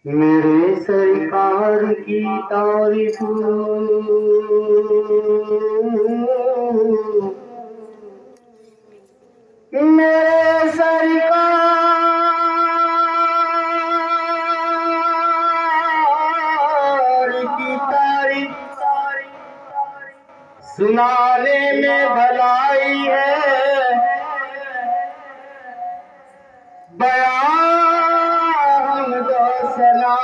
मेरे सरकार की तारीफ मेरे सरकार की तारीफ सुनाने में भलाई है, बयान दो सना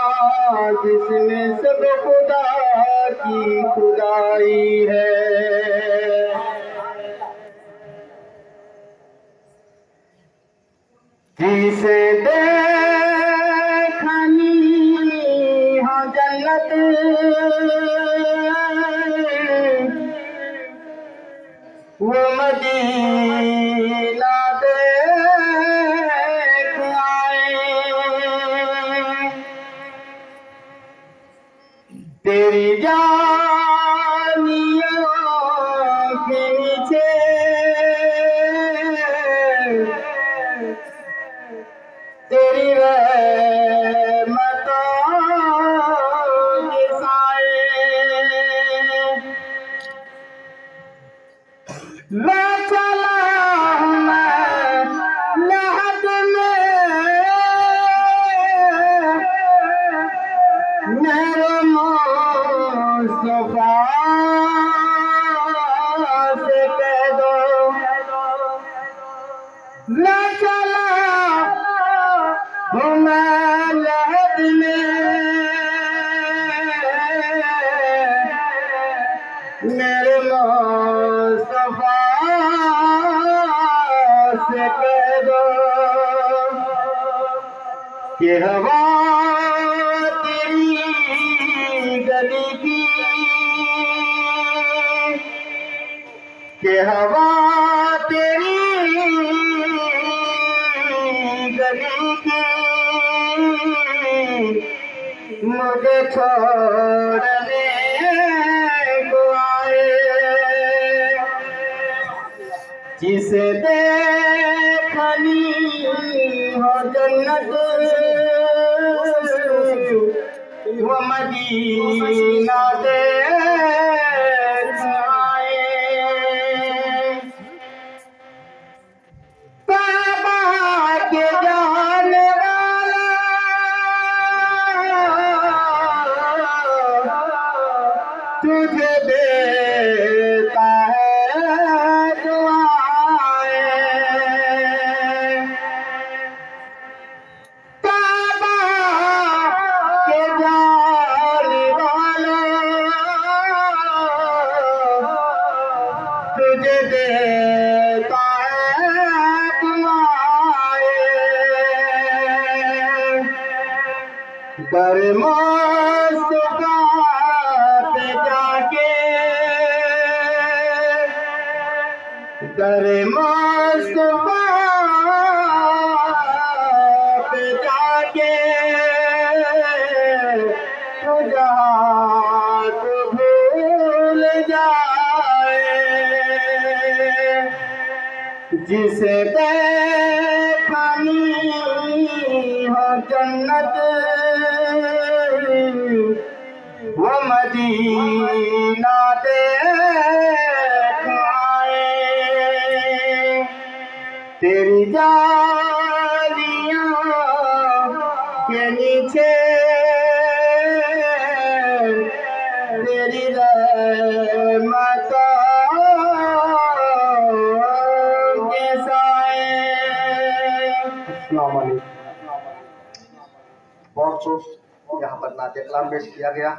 जिसमें सब खुदा की खुदाई है। जिसे देखनी हो जन्नत वो मदीना देख आए। तेरी जानियों के नीचे तेरी रहमतों के साए। मैं चला हूँ मैं लहद में मेरे मुस्तफा से कह दो। मैं चला हूँ मैं लहद में मेरे मुस्तफा से कह दो कि हवा तेरी गली की, कि हवा तेरी गली की मुझे छोड़ने को आए। जिसे देखनी हो जन्नत वो मदीना देख आए। तौबा के जाने वाला तुझे देता है दुआएं। तौबा के जाने वाला तुझे देता दर मुस्तफा पे जाके, दर मुस्तफा पे जाके तू जहाँ को भूल जाए। जिसे देखनी हो जन्नत वो मदीना देख आए। तेरी जालियों के नीचे तेरी रहमतों के साए। अस्सलाम वालेकुम। बहुत यहाँ पर नाते कलाम पेश किया गया।